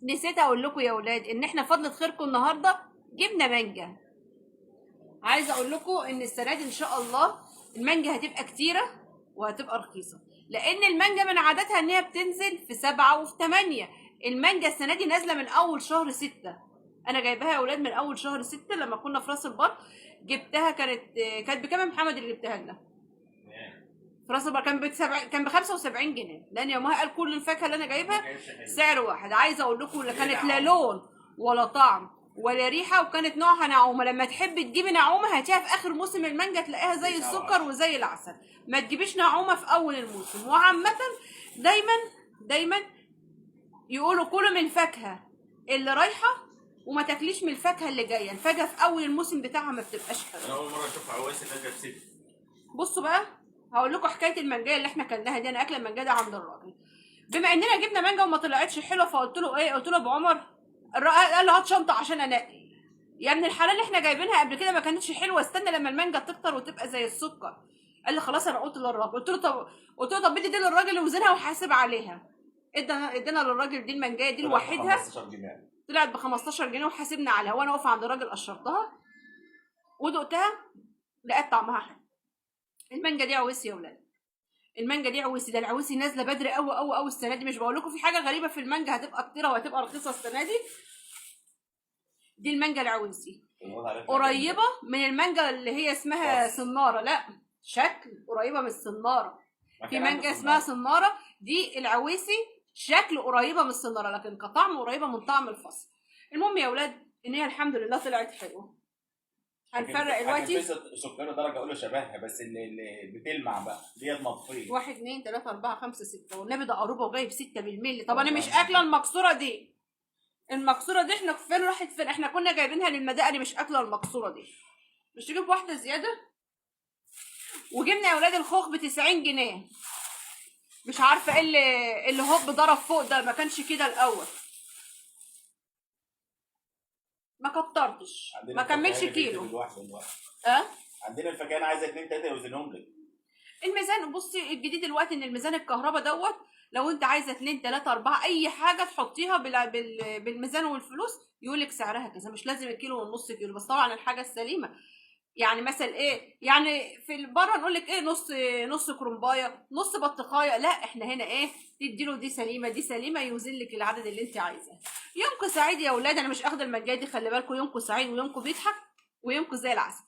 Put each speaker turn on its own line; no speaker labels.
نسيت اقول لكم يا ولاد ان احنا فضلة خيركم النهارده جبنا مانجا. عايزه اقول لكم ان السنه دي ان شاء الله المانجا هتبقى كتيره وهتبقى رخيصه، لان المانجا من عادتها ان هي بتنزل في 7 وفي 8. المانجا السنه دي نازله من اول شهر 6. انا جايباها يا ولاد من اول شهر 6 لما كنا في راس البر. جبتها كانت بكام يا محمد اللي جبتها لنا؟ في راس البر كان ب 75 جنيه، لان يومها قال كل الفاكهه اللي انا جايبها سعر واحد. عايزه اقول لكم لا كانت لا لون ولا طعم ولا ريحه، وكانت نوعها نعومه. لما تحبي تجيبي نعومه هاتيها في اخر موسم المانجا تلاقيها زي السكر وزي العسل. ما تجيبيش نعومه في اول الموسم. وعامه دايما دايما يقولوا كلوا من الفاكهه اللي رايحه وما تاكليش من الفاكهه اللي جايه. الفاكهه في اول الموسم بتاعها ما بتبقاش حلوه.
انا اول مره اشوف عوايس نازله بست.
بصوا بقى، هقول لكم حكايه المانجايه اللي احنا كلناها دي. انا اكله المانجا ده عند الراجل. بما اننا جبنا مانجا وما طلعتش حلوه، فقلت له ايه؟ قلت له ابو عمر. الراجل قال له هات شنطه عشان انقي. يا ابن الحلال احنا جايبينها قبل كده ما كانتش حلوه، استنى لما المانجا تكتر وتبقى زي السكر. قال لي خلاص انا قلت للراجل. قلت له طب ادي دي للراجل وزنها وحاسب عليها. ادينا للراجل دي المانجايه دي لوحدها
15 جنيه.
طلعت ب 15 جنيه وحاسبنا عليها. وانا واقفه عند الراجل قشرتها ودقتها لقيت طعمها حلو. المانجا دي عويسي يا ولاد، المانجا دي عويسي. ده العويسي نازله بدري قوي قوي قوي السنه دي. مش بقول لكم في حاجه غريبه في المانجا هتبقى كتيره وهتبقى رخيصه السنه دي؟ دي المانجا العويسي قريبه من المانجا اللي هي اسمها صناره. لا، شكل قريبه من الصناره. في مانجا اسمها صناره، دي العويسي شكل قريبه من الصناره لكن كطعم قريبه من طعم الفصل. المهم يا ولاد ان هي الحمد لله طلعت حلوه. هنفرق دلوقتي
سكر درجه اقول له شبهها، بس اللي بتلمع بقى ديت مطفيه.
1 2 3 4 5 6 والنبي ده قروبه وجايب 6 بالملي. طب انا مش اكله المكسوره دي. المكسوره دي احنا فين راحت فين؟ احنا كنا جايبينها للمداري مش اكله المكسوره دي. مش تجيب واحده زياده؟ وجبنا يا ولاد الخوخ ب 90 جنيه. مش عارفه ايه اللي هوب ضرب فوق ده، ما كانش كده الاول. ما كترتش، ما كملش كيلو.
عندنا الفكان عايزه 2 3 يوزنهم لك.
الميزان بصي الجديد دلوقتي ان الميزان الكهرباء دوت لو انت عايزه 2 3 4 اي حاجه تحطيها بالميزان والفلوس يقولك سعرها كذا. مش لازم الكيلو والنص كيلو، بس طبعا الحاجه السليمه. يعني مثلا ايه؟ يعني في بره نقول لك ايه؟ نص كرنبايه، نص بطيخايه. لا احنا هنا ايه؟ تديله دي سليمه دي سليمه يوزن لك العدد اللي انت عايزاه. يومكم سعيد يا اولاد. انا مش اخده المجايه دي، خلي بالكم. يومكم سعيد ويومكم بيضحك ويومكم زي العسل.